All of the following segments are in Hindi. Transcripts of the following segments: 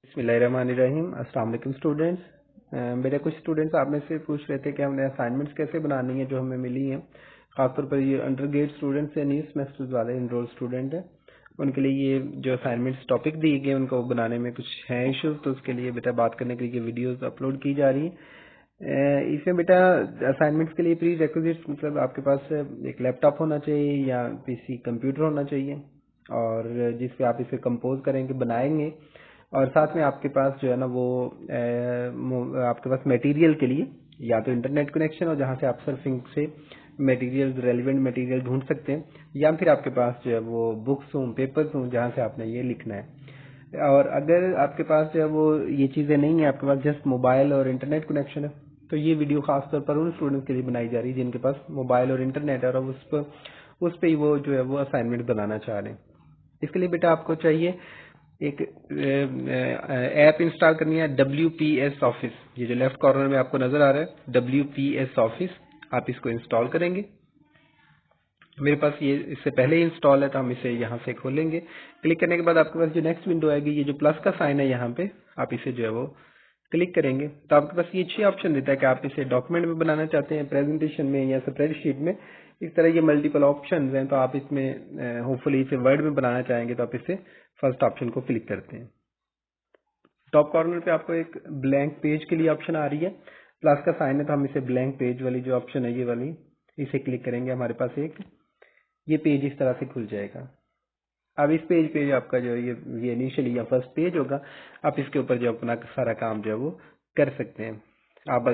बिस्मिल्लाहिर्रहमानिर्रहीम। अस्सलाम वालेकुम स्टूडेंट्स। मेरे कुछ स्टूडेंट्स आप में से पूछ रहे थे कि हमने असाइनमेंट्स कैसे बनानी है जो हमें मिली हैं। खासतौर पर ये अंडर ग्रेड स्टूडेंट्स या न्यू सेमेस्टर वाले इनरोल स्टूडेंट हैं, उनके लिए ये जो असाइनमेंट्स टॉपिक दिए गए उनको बनाने में कुछ हैं इश्यूज, तो उसके लिए बेटा बात करने के लिए वीडियोस अपलोड की जा रही हैं। इसमें बेटा असाइनमेंट्स के लिए प्री रिक्विजिट्स मतलब आपके पास एक लैपटॉप होना चाहिए या पीसी कंप्यूटर होना चाहिए, और जिस पे आप इसे कंपोज करेंगे बनाएंगे, और साथ में आपके पास जो है ना वो आपके पास मटेरियल के लिए या तो इंटरनेट कनेक्शन हो जहाँ से आप सर्फिंग से मटेरियल रेलिवेंट मटेरियल ढूंढ सकते हैं, या फिर आपके पास जो है वो बुक्स हों पेपर्स हों जहाँ से आपने ये लिखना है। और अगर आपके पास जो है वो ये चीज़ें नहीं है, आपके पास जस्ट मोबाइल और इंटरनेट कनेक्शन है, तो ये वीडियो खासतौर पर उन स्टूडेंट्स के लिए बनाई जा रही है जिनके पास मोबाइल और इंटरनेट है और उस पर ही वो जो है वो असाइनमेंट बनाना चाह रहे हैं। इसके लिए बेटा आपको चाहिए एक ऐप इंस्टॉल करनी है, WPS ऑफिस। ये जो लेफ्ट कॉर्नर में आपको नजर आ रहा है WPS ऑफिस, आप इसको इंस्टॉल करेंगे। मेरे पास ये इससे पहले ही इंस्टॉल है तो हम इसे यहाँ से खोलेंगे। क्लिक करने के बाद आपके पास जो नेक्स्ट विंडो आएगी, ये जो प्लस का साइन है यहाँ पे, आप इसे जो है वो क्लिक करेंगे तो आपके पास ये 6 ऑप्शन देता है कि आप इसे डॉक्यूमेंट में बनाना चाहते हैं, प्रेजेंटेशन में या स्प्रेडशीट में। इस तरह ये मल्टीपल ऑप्शन हैं, तो आप इसमें होपफुली इसे वर्ड में बनाना चाहेंगे तो आप इसे फर्स्ट ऑप्शन को क्लिक करते हैं। टॉप कॉर्नर पे आपको एक ब्लैंक पेज के लिए ऑप्शन आ रही है, प्लस का साइन है तो हम इसे ब्लैंक पेज वाली जो ऑप्शन है ये वाली, इसे क्लिक करेंगे। हमारे पास एक ये पेज इस तरह से खुल जाएगा। अब इस पेज पे जो आपका जो ये इनिशियली या फर्स्ट पेज होगा, आप इसके ऊपर जो अपना सारा काम जो है वो कर सकते हैं। आप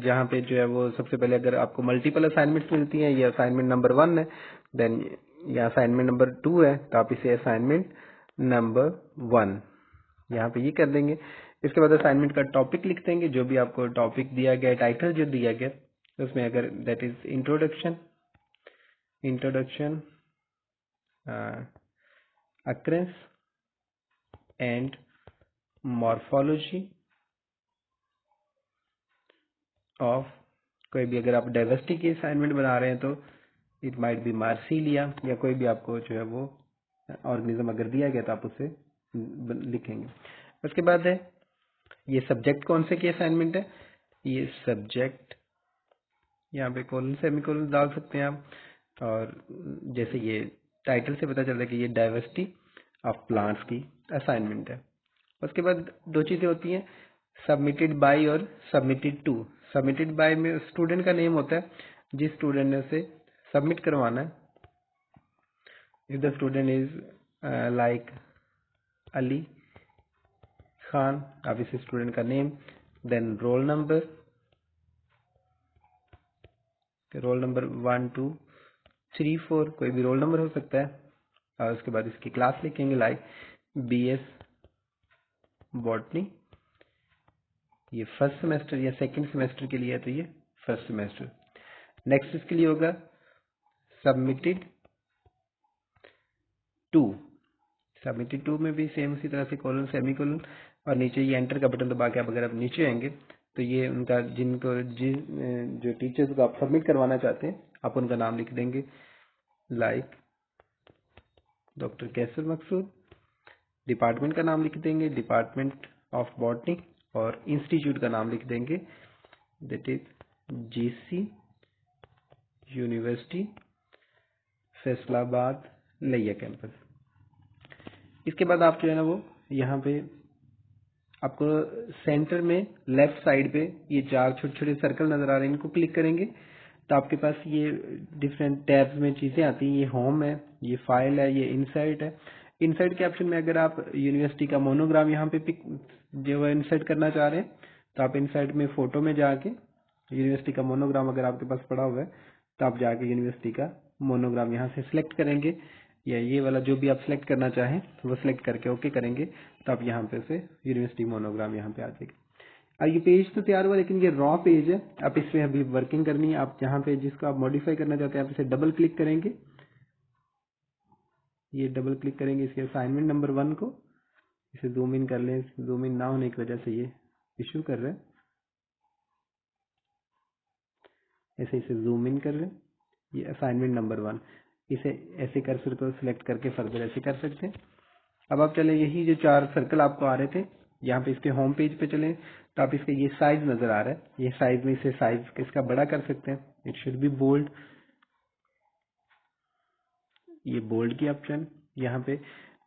जहाँ पे जो है वो सबसे पहले अगर आपको मल्टीपल असाइनमेंट्स मिलती हैं, ये असाइनमेंट नंबर 1 है, देन या असाइनमेंट नंबर 2 है, तो आप इसे असाइनमेंट नंबर 1 यहाँ पे ये कर देंगे। इसके बाद असाइनमेंट का टॉपिक लिख देंगे, जो भी आपको टॉपिक दिया गया, टाइटल जो दिया गया उसमें अगर that is introduction, introduction occurrence and morphology of, कोई भी अगर आप डाइवर्सिटी की असाइनमेंट बना रहे हैं तो इट माइट बी मार्सिलिया, या कोई भी आपको जो है वो ऑर्गेनिज्म अगर दिया गया तो आप उसे लिखेंगे। उसके बाद है ये सब्जेक्ट कौन से की असाइनमेंट है, ये सब्जेक्ट यहाँ पे कोलन सेमीकोलन डाल सकते हैं आप। और जैसे ये टाइटल से पता चलता है कि ये डाइवर्सिटी ऑफ प्लांट्स की असाइनमेंट है। उसके बाद दो चीजें होती हैं, सबमिटेड बाय और सबमिटेड टू। सबमिटेड बाय में स्टूडेंट का नेम होता है, जिस स्टूडेंट ने उसे सबमिट करवाना है। If the student is like Ali Khan, आप इस स्टूडेंट का नेम, देन रोल नंबर 1 2 3 4, कोई भी रोल नंबर हो सकता है। और उसके बाद इसकी क्लास लिखेंगे, लाइक BS बॉटनी। ये फर्स्ट सेमेस्टर या सेकंड सेमेस्टर के लिए है तो ये फर्स्ट सेमेस्टर। नेक्स्ट इसके लिए होगा सबमिटेड टू। सबमिटेड टू में भी सेम उसी तरह से कोलन सेमीकोलन, और नीचे ये एंटर का बटन दबा के आप अगर आप नीचे आएंगे तो ये उनका जिनको जो टीचर्स को आप सबमिट करवाना चाहते हैं आप उनका नाम लिख देंगे, लाइक डॉक्टर कैसर मकसूद। डिपार्टमेंट का नाम लिख देंगे, डिपार्टमेंट ऑफ बॉटनी, और इंस्टीट्यूट का नाम लिख देंगे, that is GC university Faisalabad लिया कैंपस। इसके बाद आप जो है ना वो यहाँ पे आपको सेंटर में लेफ्ट साइड पे ये 4 छोटे छोटे सर्कल नजर आ रहे हैं, इनको क्लिक करेंगे तो आपके पास ये डिफरेंट टैब्स में चीजें आती हैं। ये होम है, ये फाइल है, ये इनसाइट है। इनसाइट के ऑप्शन में अगर आप यूनिवर्सिटी का मोनोग्राम यहाँ पे पिक जो है इंसर्ट करना चाह रहे हैं तो आप इनसाइट में फोटो में जाके यूनिवर्सिटी का मोनोग्राम अगर आपके पास पड़ा हुआ है तो आप जाके यूनिवर्सिटी का मोनोग्राम यहाँ से सिलेक्ट करेंगे, या ये वाला जो भी आप सिलेक्ट करना चाहें वो सिलेक्ट करके ओके करेंगे तो आप यहाँ पे से यूनिवर्सिटी मोनोग्राम यहाँ पे आ जाएगा। अब ये पेज तो तैयार हुआ, लेकिन ये रॉ पेज है, आप इसमें अभी वर्किंग करनी है। आप यहाँ पे जिसको आप मॉडिफाई करना चाहते हैं आप इसे डबल क्लिक करेंगे, ये डबल क्लिक करेंगे इसके असाइनमेंट नंबर 1 को, इसे जूम इन कर लें। जूम इन ना होने की वजह से ये इशू कर रहे हैं, ऐसे इसे जूम इन कर लें। ये असाइनमेंट नंबर 1, इसे ऐसे कर्सर को सिलेक्ट करके फर्दर ऐसे कर सकते हैं। अब आप चले, यही जो 4 सर्कल आपको आ रहे थे यहाँ पे इसके होम पेज पे चलें तो आप इसके ये साइज नजर आ रहा है, ये साइज में इसे साइज इसका बड़ा कर सकते हैं, इट शुड बी बोल्ड, ये बोल्ड की ऑप्शन। यहाँ पे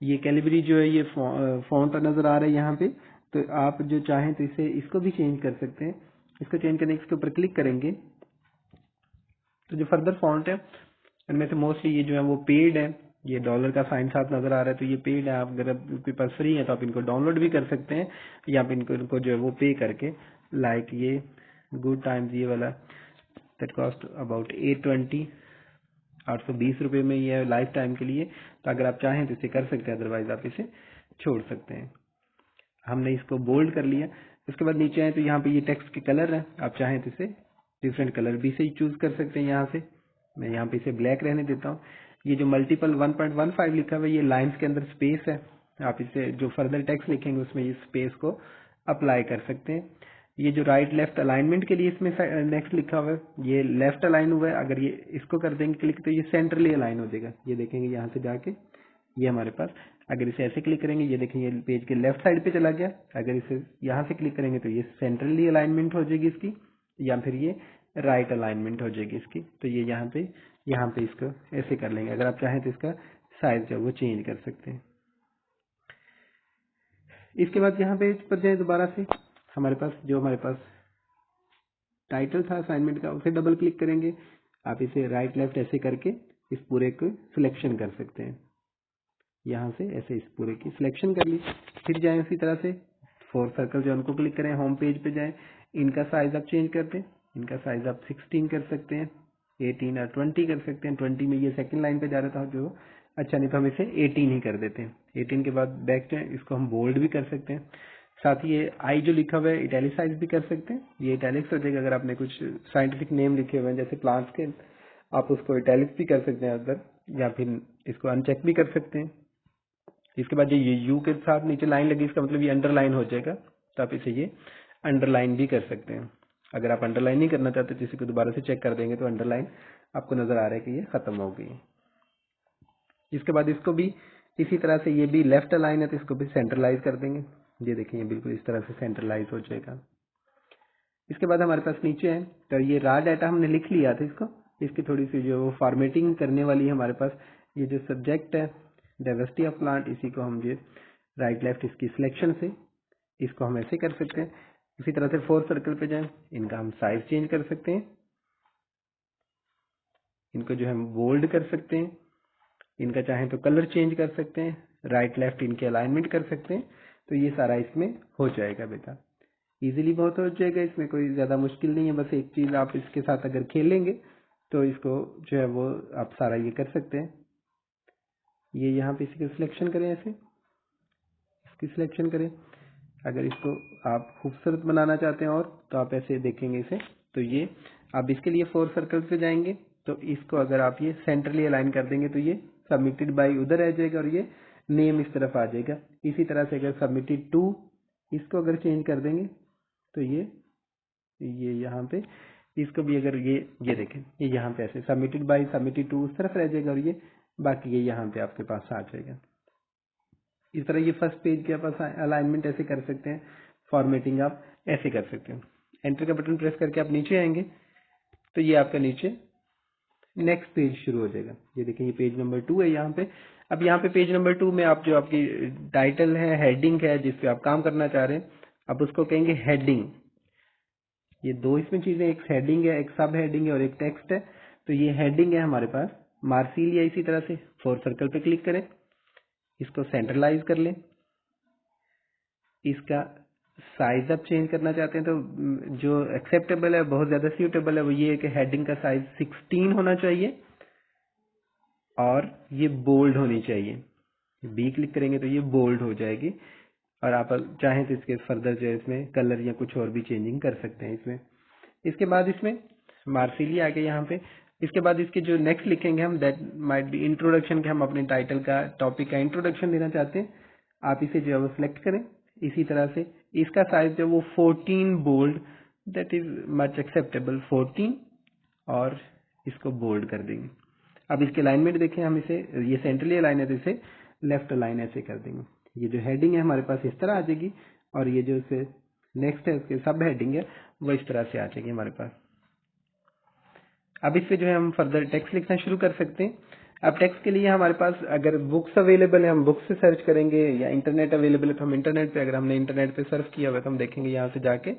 ये कैलिबरी जो है ये फॉन्ट नजर आ रहा है यहाँ पे, तो आप जो चाहें तो इसे इसको भी चेंज कर सकते हैं। इसको चेंज करने के इसके ऊपर क्लिक करेंगे तो जो फर्दर फॉन्ट है इनमें से मोस्टली ये जो है वो पेड है, ये डॉलर का साइन साथ नजर आ रहा है तो ये पेड है। आप अगर आपके पास फ्री है तो आप इनको डाउनलोड भी कर सकते हैं या आप इनको जो है वो पे करके, लाइक ये गुड टाइम्स ये वाला दैट कॉस्ट अबाउट 820, 820 रुपए में ये है लाइफ टाइम के लिए। तो अगर आप चाहें तो इसे कर सकते हैं, अदरवाइज आप इसे छोड़ सकते हैं। हमने इसको बोल्ड कर लिया। उसके बाद नीचे आए तो यहाँ पे ये टेक्स्ट के कलर है, आप चाहें तो इसे डिफरेंट कलर भी से चूज कर सकते हैं। यहाँ से मैं यहाँ पे इसे ब्लैक रहने देता हूँ। ये जो मल्टीपल 1.15 लिखा हुआ है ये लाइंस के अंदर स्पेस है, आप इसे जो फर्दर टेक्स्ट लिखेंगे उसमें इस स्पेस को अप्लाई कर सकते हैं। ये जो राइट लेफ्ट अलाइनमेंट के लिए इसमें नेक्स्ट लिखा हुआ है, ये लेफ्ट अलाइन हुआ है, अगर ये इसको कर देंगे क्लिक तो ये सेंट्रली अलाइन हो जाएगा। ये देखेंगे यहाँ से जाके ये हमारे पास, अगर इसे ऐसे क्लिक करेंगे ये देखेंगे पेज के लेफ्ट साइड पे चला गया, अगर इसे यहाँ से क्लिक करेंगे तो ये सेंट्रली अलाइनमेंट हो जाएगी इसकी, या फिर ये राइट अलाइनमेंट हो जाएगी इसकी। तो ये यहाँ पे इसको ऐसे कर लेंगे। अगर आप चाहें तो इसका साइज जो है वो चेंज कर सकते हैं। इसके बाद यहाँ पे पर जाए दोबारा से, हमारे पास टाइटल था असाइनमेंट का, उसे डबल क्लिक करेंगे। आप इसे राइट लेफ्ट ऐसे करके इस पूरे को सिलेक्शन कर सकते हैं। यहाँ से ऐसे इस पूरे की सिलेक्शन कर ली। फिर जाए उसी तरह से 4 सर्कल जो उनको क्लिक करें, होम पेज पे जाएं, इनका साइज आप चेंज कर दें। इनका साइज आप 16 कर सकते हैं, 18 और 20 कर सकते हैं। 20 में ये सेकंड लाइन पे जा रहा था जो अच्छा, नहीं तो हम इसे 18 ही कर देते हैं। 18 के बाद बैक जाए, इसको हम बोल्ड भी कर सकते हैं। साथ ही ये आई जो लिखा हुआ है इटैलिसाइज भी कर सकते हैं, ये इटैलिक्स हो जाएगा। अगर आपने कुछ साइंटिफिक नेम लिखे हुए हैं जैसे प्लांट्स के, आप उसको इटैलिक्स भी कर सकते हैं अंदर, या फिर इसको अनचेक भी कर सकते हैं। इसके बाद ये यू के साथ नीचे लाइन लगी, इसका मतलब ये अंडरलाइन हो जाएगा, तो आप इसे ये अंडरलाइन भी कर सकते हैं। अगर आप अंडरलाइन नहीं करना चाहते तो इसी को दोबारा से चेक कर देंगे तो अंडरलाइन आपको नजर आ रहा है कि ये खत्म हो गई है। इसके बाद इसको भी इसी तरह से, ये भी लेफ्ट अलाइन है तो इसको भी सेंट्रलाइज कर देंगे। ये देखिए ये बिल्कुल इस तरह से सेंट्रलाइज हो जाएगा। इसके बाद हमारे पास नीचे है तो ये रा डाटा हमने लिख लिया था, इसकी थोड़ी सी जो फॉर्मेटिंग करने वाली है हमारे पास। ये जो सब्जेक्ट है डाइवर्सिटी ऑफ प्लांट, इसी को हम ये राइट लेफ्ट इसकी सिलेक्शन से इसको हम ऐसे कर सकते हैं। इसी तरह से 4 सर्कल पे जाएं, इनका हम साइज चेंज कर सकते हैं, इनको जो है हम बोल्ड कर सकते हैं, इनका चाहें तो कलर चेंज कर सकते हैं, राइट लेफ्ट इनके अलाइनमेंट कर सकते हैं। तो ये सारा इसमें हो जाएगा बेटा, इजीली बहुत हो जाएगा, इसमें कोई ज्यादा मुश्किल नहीं है। बस एक चीज आप इसके साथ अगर खेलेंगे तो इसको जो है वो आप सारा ये कर सकते हैं। ये यहाँ पे इसकी सिलेक्शन करें, ऐसे इसकी सिलेक्शन करें। अगर इसको आप खूबसूरत बनाना चाहते हैं और तो आप ऐसे देखेंगे इसे, तो ये आप इसके लिए 4 सर्कल पे जाएंगे तो इसको अगर आप ये सेंट्रली अलाइन कर देंगे तो ये सबमिटेड बाय उधर रह जाएगा और ये नेम इस तरफ आ जाएगा। इसी तरह से अगर सबमिटेड टू इसको अगर चेंज कर देंगे तो ये यहाँ पे इसको भी अगर ये देखें, ये यहाँ पे ऐसे सबमिटेड बाय सबमिटेड टू उस तरफ रह जाएगा और ये बाकी ये यहाँ पे आपके पास आ जाएगा। इस तरह ये फर्स्ट पेज के आप अलाइनमेंट ऐसे कर सकते हैं, फॉर्मेटिंग आप ऐसे कर सकते हैं। एंटर का बटन प्रेस करके आप नीचे आएंगे तो ये आपका नीचे नेक्स्ट पेज शुरू हो जाएगा। ये देखिए ये पेज नंबर 2 है यहाँ पे। अब यहाँ पे पेज नंबर 2 में आप जो आपकी टाइटल है, हेडिंग है, जिसपे आप काम करना चाह रहे हैं, आप उसको कहेंगे हेडिंग। ये दो इसमें चीजें, एक हेडिंग है, एक सब हेडिंग है और एक टेक्स्ट है। तो ये हेडिंग है हमारे पास मार्सिलिया। इसी तरह से 4 सर्कल पे क्लिक करें, इसको सेंट्रलाइज कर लें। इसका साइज आप चेंज करना चाहते हैं तो जो एक्सेप्टेबल है, बहुत ज्यादा सूटेबल है, वो ये है कि हेडिंग का साइज 16 होना चाहिए और ये बोल्ड होनी चाहिए। बी क्लिक करेंगे तो ये बोल्ड हो जाएगी और आप चाहें तो इसके फर्दर जो है इसमें कलर या कुछ और भी चेंजिंग कर सकते हैं इसमें। इसके बाद इसमें मार्सिलिया आ गया यहाँ पे। इसके बाद इसके जो नेक्स्ट लिखेंगे हम, दैट माइट बी इंट्रोडक्शन, के हम अपने टाइटल का, टॉपिक का इंट्रोडक्शन देना चाहते हैं। आप इसे जो है वो सिलेक्ट करें। इसी तरह से इसका साइज जो वो 14 bold, that is much acceptable, 14 और इसको बोल्ड कर देंगे। अब इसके अलाइनमेंट देखें, हम इसे, ये सेंट्रली अलाइन है तो इसे लेफ्ट अलाइन ऐसे कर देंगे। ये जो हेडिंग है हमारे पास इस तरह आ जाएगी और ये जो से नेक्स्ट है उसके सब हेडिंग है वो इस तरह से आ जाएगी हमारे पास। अब इससे जो है हम फर्दर टेक्स्ट लिखना शुरू कर सकते हैं। अब टेक्स्ट के लिए हमारे पास अगर बुक्स अवेलेबल है हम बुक्स से सर्च करेंगे, या इंटरनेट अवेलेबल है तो हम इंटरनेट पे, अगर हमने इंटरनेट पे सर्च किया हुआ तो हम देखेंगे यहाँ से जाके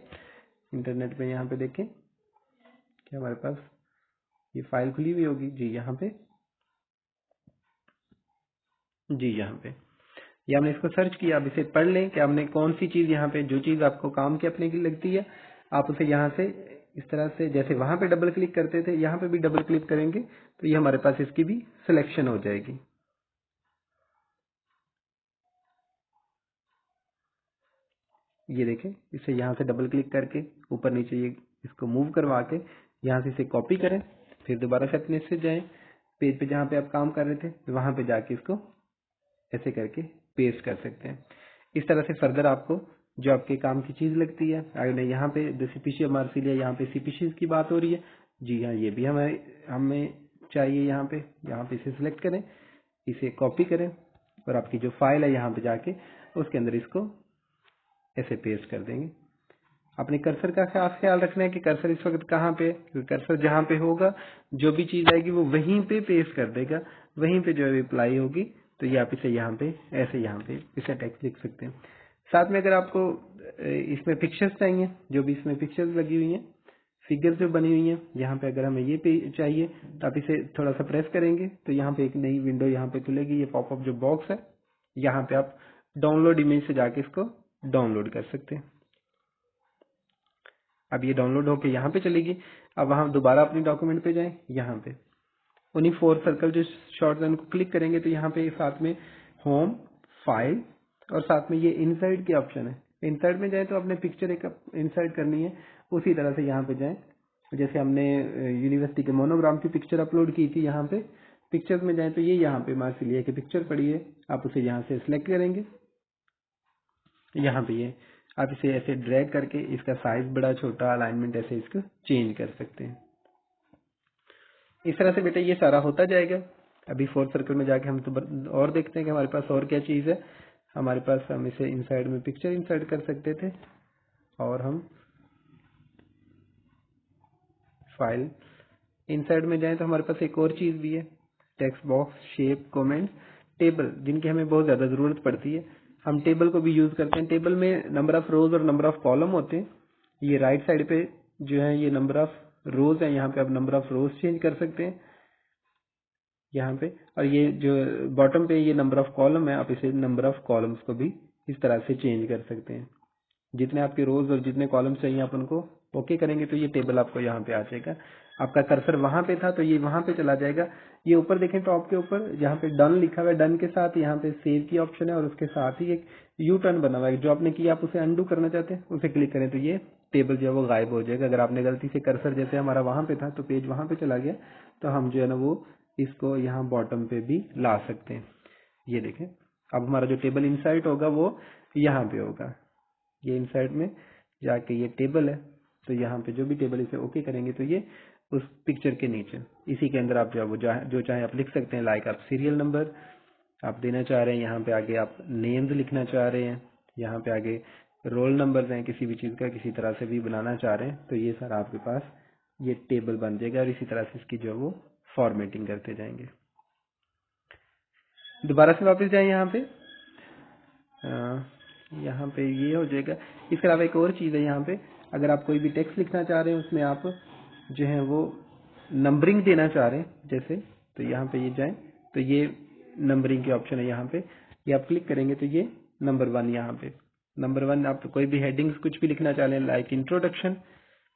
इंटरनेट पे, यहाँ पे देखें कि हमारे पास ये फाइल खुली हुई होगी जी, यहाँ पे जी, यहाँ पे ये हमने इसको सर्च किया। अब इसे पढ़ लें कि हमने कौन सी चीज यहाँ पे, जो चीज आपको काम के अपने की लगती है आप उसे यहाँ से इस तरह से, जैसे वहां पे डबल क्लिक करते थे यहाँ पे भी डबल क्लिक करेंगे तो ये हमारे पास इसकी भी सिलेक्शन हो जाएगी। ये देखें, इसे यहाँ से डबल क्लिक करके ऊपर नीचे ये इसको मूव करवा के यहाँ से इसे कॉपी करें, फिर दोबारा से अपने से जाएं पेज पे जहाँ पे आप काम कर रहे थे, वहां पे जाके इसको ऐसे करके पेस्ट कर सकते हैं। इस तरह से फर्दर आपको जो आपके काम की चीज लगती है, अगर यहाँ पे सीपीसी मार्सिलिया, यहाँ पे सीपीसी की बात हो रही है जी हाँ, ये भी हमें चाहिए। यहाँ पे इसे सिलेक्ट करें, इसे कॉपी करें और आपकी जो फाइल है यहाँ पे जाके उसके अंदर इसको ऐसे पेस्ट कर देंगे। अपने कर्सर का खास ख्याल रखना है कि कर्सर इस वक्त कहाँ पे, क्योंकि कर्सर जहाँ पे होगा जो भी चीज आएगी वो वहीं पे पेस्ट कर देगा, वहीं पे जो है अप्लाई होगी। तो ये आप इसे यहाँ पे ऐसे यहाँ पे इसे टेक्स्ट लिख सकते हैं। साथ में अगर आपको इसमें पिक्चर्स चाहिए, जो भी इसमें पिक्चर्स लगी हुई हैं, फिगर्स जो बनी हुई हैं, यहाँ पे अगर हमें ये चाहिए तो आप इसे थोड़ा सा प्रेस करेंगे तो यहाँ पे एक नई विंडो यहाँ पे खुलेगी। ये पॉपअप जो बॉक्स है, यहाँ पे आप डाउनलोड इमेज से जाके इसको डाउनलोड कर सकते हैं। अब ये डाउनलोड होके यहाँ पे चलेगी। अब हम दोबारा अपने डॉक्यूमेंट पे जाएं, यहाँ पे उन्हीं 4 सर्कल जो शॉर्ट है उनको क्लिक करेंगे तो यहाँ पे साथ में होम, फाइल और साथ में ये इनसाइड के ऑप्शन है। इनसाइड में जाए तो आपने पिक्चर एक इनसाइड करनी है, उसी तरह से यहाँ पे जाएं। जैसे हमने यूनिवर्सिटी के मोनोग्राम की पिक्चर अपलोड की थी, यहाँ पे पिक्चर्स में जाए तो ये यहाँ पे मार्सिलिया की पिक्चर पड़ी है, आप उसे यहाँ से सिलेक्ट करेंगे। यहाँ पे ये आप इसे ऐसे ड्रैग करके इसका साइज बड़ा छोटा अलाइनमेंट ऐसे इसको चेंज कर सकते हैं। इस तरह से बेटा ये सारा होता जाएगा। अभी 4 सर्कल में जाके हम तो और देखते हैं कि हमारे पास और क्या चीज है। हमारे पास हम इसे इनसाइड में पिक्चर इंसर्ट कर सकते थे, और हम फाइल इनसाइड में जाएं तो हमारे पास एक और चीज भी है, text box, shape, comment, table, जिनकी हमें बहुत ज्यादा जरूरत पड़ती है। हम टेबल को भी यूज करते हैं। टेबल में नंबर ऑफ रोज और नंबर ऑफ कॉलम होते हैं। ये राइट साइड पे जो है ये नंबर ऑफ रोज है, यहाँ पे आप नंबर ऑफ रोज चेंज कर सकते हैं यहाँ पे। और ये जो बॉटम पे ये नंबर ऑफ कॉलम है, आप इसे नंबर ऑफ कॉलम्स को भी इस तरह से चेंज कर सकते हैं। जितने आपके रोज और जितने कॉलम्स चाहिए आप उनको ओके करेंगे तो ये टेबल आपको यहाँ पे आ जाएगा। आपका कर्सर वहां पे था तो ये वहां पे चला जाएगा। ये ऊपर देखें टॉप के ऊपर जहाँ पे डन लिखा हुआ है, डन के साथ यहाँ पे सेव की ऑप्शन है और उसके साथ ही एक यू टर्न बना हुआ है। जो आपने किया आप उसे अंडू करना चाहते हैं, उसे क्लिक करें तो ये टेबल जो है वो गायब हो जाएगा। अगर आपने गलती से कर्सर जैसे हमारा वहां पे था तो पेज वहां पे चला गया, तो हम जो है ना वो इसको यहाँ बॉटम पे भी ला सकते हैं। ये देखें, अब हमारा जो टेबल इंसर्ट होगा वो यहाँ पे होगा। ये इनसाइड में जाके ये टेबल है, तो यहाँ पे जो भी टेबल इसे ओके करेंगे तो ये उस पिक्चर के नीचे इसी के अंदर आप जो चाहे आप लिख सकते हैं। लाइक आप सीरियल नंबर आप देना चाह रहे हैं, यहाँ पे आगे आप नेम्स लिखना चाह रहे हैं, यहाँ पे आगे रोल नंबर हैं किसी भी चीज का, किसी तरह से भी बनाना चाह रहे हैं तो ये सारा आपके पास ये टेबल बन जाएगा। और इसी तरह से इसकी जो है वो फॉर्मेटिंग करते जाएंगे। दोबारा से वापस जाए यहाँ पे ये हो जाएगा। इसके अलावा एक और चीज है यहाँ पे, अगर आप कोई भी टेक्स्ट लिखना चाह रहे हैं उसमें आप जो है वो नंबरिंग देना चाह रहे हैं जैसे, तो यहाँ पे ये जाएं तो ये नंबरिंग की ऑप्शन है। यहाँ पे ये आप क्लिक करेंगे तो ये नंबर 1 यहाँ पे नंबर 1 आप कोई भी हेडिंग्स कुछ भी लिखना चाह रहे हैं लाइक इंट्रोडक्शन,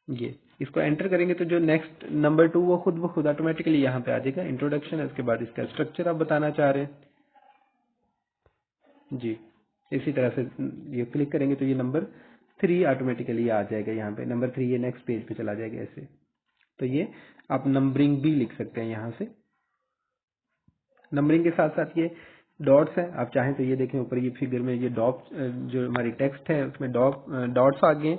ये इसको एंटर करेंगे तो जो नेक्स्ट नंबर 2 वो खुद ऑटोमेटिकली यहाँ पे आ जाएगा इंट्रोडक्शन है। उसके बाद इसका स्ट्रक्चर आप बताना चाह रहे हैं जी, इसी तरह से ये क्लिक करेंगे तो ये नंबर 3 ऑटोमेटिकली आ जाएगा। यहाँ पे नंबर 3 ये नेक्स्ट पेज पे चला जाएगा ऐसे। तो ये आप नंबरिंग भी लिख सकते हैं यहाँ से। नंबरिंग के साथ साथ ये डॉट्स है, आप चाहें तो ये देखें ऊपर ये फिगर में ये डॉट जो हमारी टेक्स्ट है उसमें डॉट्स आ गए।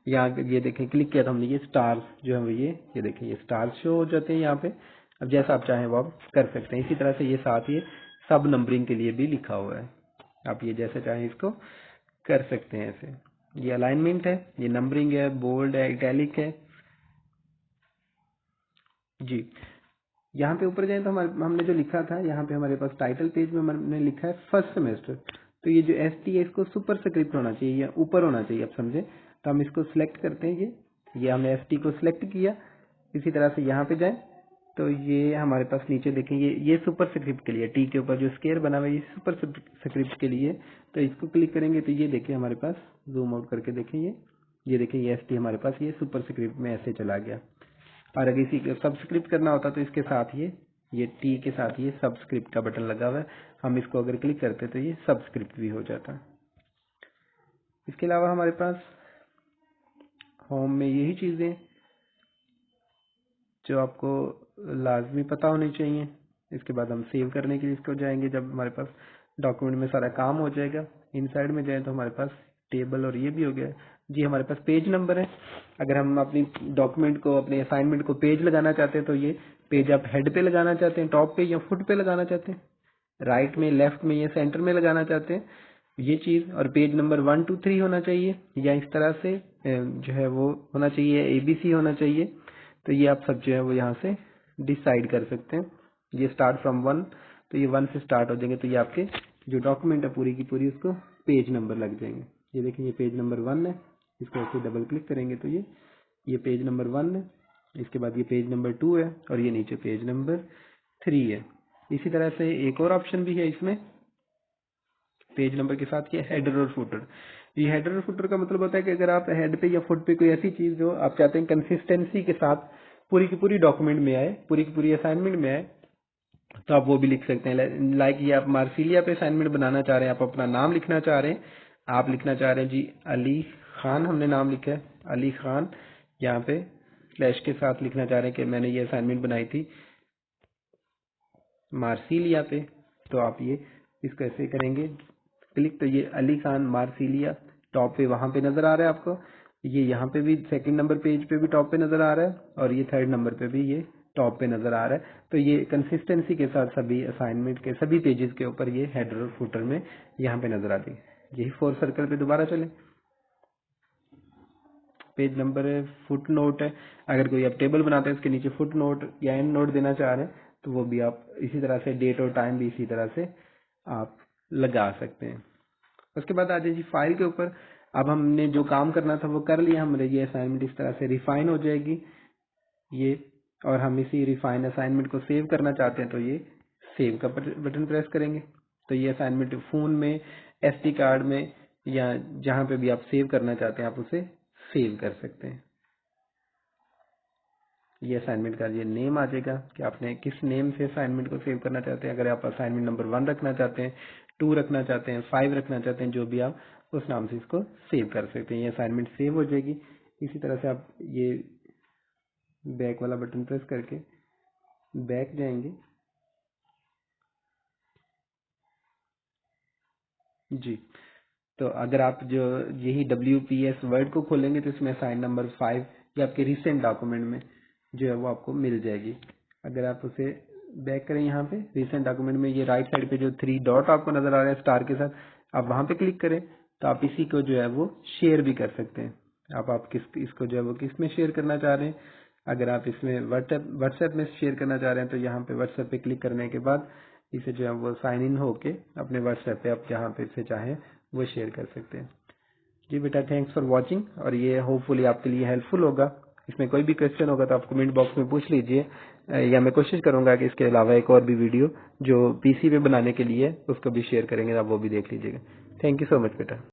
यहाँ ये देखें क्लिक किया तो हमने ये स्टार्स जो है ये देखें ये स्टार्स शो हो जाते हैं यहाँ पे। अब जैसा आप चाहें वो आप कर सकते हैं। इसी तरह से ये साथ ये सब नंबरिंग के लिए भी लिखा हुआ है, आप ये जैसे चाहें इसको कर सकते हैं ऐसे। ये अलाइनमेंट है, ये नंबरिंग है, बोल्ड है, इटैलिक है जी। यहाँ पे ऊपर जाए तो हमने जो लिखा था यहाँ पे हमारे पास टाइटल पेज में हमने लिखा है फर्स्ट सेमेस्टर। तो ये जो एस टी है इसको सुपर स्क्रिप्ट होना चाहिए या ऊपर होना चाहिए, आप समझे। तो हम इसको सिलेक्ट करते हैं, ये हमने एस टी को सिलेक्ट किया। इसी तरह से यहाँ पे जाए तो ये हमारे पास नीचे देखें, ये सुपर स्क्रिप्ट के लिए, टी के ऊपर जो स्केयर बना हुआ है ये सुपर स्क्रिप्ट के लिए। तो इसको क्लिक करेंगे तो ये देखिए हमारे पास, जूम आउट करके देखें, ये देखिए ये एस टी हमारे पास ये सुपर स्क्रिप्ट में ऐसे चला गया। और अगर इसी सब्सक्रिप्ट करना होता तो इसके साथ ये टी के साथ ये सब्सक्रिप्ट का बटन लगा हुआ है, हम इसको अगर क्लिक करते तो ये सब्सक्रिप्ट भी हो जाता। इसके अलावा हमारे पास होम में यही चीजें जो आपको लाजमी पता होनी चाहिए। इसके बाद हम सेव करने के लिए इसको जाएंगे। जब हमारे पास डॉक्यूमेंट में सारा काम हो जाएगा, इनसाइड में जाए तो हमारे पास टेबल और ये भी हो गया जी। हमारे पास पेज नंबर है। अगर हम अपनी डॉक्यूमेंट को, अपने असाइनमेंट को पेज लगाना चाहते हैं तो ये पेज आप हेड पे लगाना चाहते हैं, टॉप पे या फुट पे लगाना चाहते हैं, राइट में, लेफ्ट में या सेंटर में लगाना चाहते हैं, ये चीज। और पेज नंबर 1 2 3 होना चाहिए या इस तरह से जो है वो होना चाहिए, ABC होना चाहिए। तो ये आप सब जो है वो यहाँ से डिसाइड कर सकते हैं। ये स्टार्ट फ्रॉम 1, तो ये 1 से स्टार्ट हो जाएंगे, तो ये आपके जो डॉक्यूमेंट है पूरी की पूरी उसको पेज नंबर लग जाएंगे। ये देखिए ये पेज नंबर 1 है, इसको ऐसे डबल क्लिक करेंगे तो ये पेज नंबर 1 है। इसके बाद ये पेज नंबर 2 है और ये नीचे पेज नंबर 3 है। इसी तरह से एक और ऑप्शन भी है इसमें पेज नंबर के साथ, ये हेडर और फुटर। ये हेडर और फुटर का मतलब होता है कि अगर आप हेड पे या फुट पे कोई ऐसी चीज जो आप चाहते हैं कंसिस्टेंसी के साथ पूरी की पूरी डॉक्यूमेंट में आए, पूरी की पूरी असाइनमेंट में आए, तो आप वो भी लिख सकते हैं। लाइक ये आप मार्सिलिया पे असाइनमेंट बनाना चाह रहे हैं, आप अपना नाम लिखना चाह रहे हैं, आप लिखना चाह रहे हैं जी अली खान, हमने नाम लिखा है अली खान, यहाँ पे स्लैश के साथ लिखना चाह रहे हैं कि मैंने ये असाइनमेंट बनाई थी मार्सिलिया पे। तो आप ये इसको ऐसे करेंगे क्लिक, तो ये अली खान मार्सिलिया टॉप पे वहां पे नजर आ रहा है आपको। ये यहाँ पे भी सेकंड नंबर पेज पे भी टॉप पे नजर आ रहा है और ये थर्ड नंबर पे भी ये टॉप पे नजर आ रहा है। तो ये कंसिस्टेंसी के साथ सभी असाइनमेंट के सभी पेजेस के ऊपर ये हेडर और फुटर में यहाँ पे नजर आती है। यही 4 सर्कल पे दोबारा चले, पेज नंबर है, फुट नोट है। अगर कोई आप टेबल बनाते हैं उसके नीचे फुट नोट या एंड नोट देना चाह रहे हैं तो वो भी आप इसी तरह से, डेट और टाइम भी इसी तरह से आप लगा सकते हैं। उसके बाद आ जाए जी फाइल के ऊपर। अब हमने जो काम करना था वो कर लिया, हमारे ये असाइनमेंट इस तरह से रिफाइन हो जाएगी ये। और हम इसी रिफाइन असाइनमेंट को सेव करना चाहते हैं तो ये सेव का बटन प्रेस करेंगे तो ये असाइनमेंट फोन में, SD कार्ड में या जहां पे भी आप सेव करना चाहते हैं आप उसे सेव कर सकते हैं। ये असाइनमेंट का ये नेम आ जाएगा कि आपने किस नेम से असाइनमेंट को सेव करना चाहते हैं। अगर आप असाइनमेंट नंबर 1 रखना चाहते हैं, 2 रखना चाहते हैं, 5 रखना चाहते हैं, जो भी आप उस नाम से इसको सेव कर सकते हैं। ये असाइनमेंट सेव हो जाएगी। इसी तरह से आप ये बैक वाला बटन प्रेस करके बैक जाएंगे जी। तो अगर आप जो यही WPS वर्ड को खोलेंगे तो इसमें साइन नंबर 5 या आपके रिसेंट डॉक्यूमेंट में जो है वो आपको मिल जाएगी। अगर आप उसे बैक करें यहाँ पे रिसेंट डॉक्यूमेंट में, ये राइट साइड पे जो 3 डॉट आपको नजर आ रहा है स्टार के साथ, आप वहां पे क्लिक करें तो आप इसी को जो है वो शेयर भी कर सकते हैं। आप इसको जो है वो किस में शेयर करना चाह रहे हैं। अगर आप इसमें व्हाट्सएप में शेयर करना चाह रहे हैं तो यहाँ पे व्हाट्सएप पे क्लिक करने के बाद इसे जो है वो साइन इन होके अपने व्हाट्सएप पे आप जहाँ पे इसे चाहें वो शेयर कर सकते हैं। जी बेटा, थैंक्स फॉर वॉचिंग, और ये होपफुली आपके लिए हेल्पफुल होगा। इसमें कोई भी क्वेश्चन होगा तो आप कमेंट बॉक्स में पूछ लीजिए, या मैं कोशिश करूंगा कि इसके अलावा एक और भी वीडियो जो PC पे बनाने के लिए उसको भी शेयर करेंगे, आप वो भी देख लीजिएगा। थैंक यू सो मच बेटा।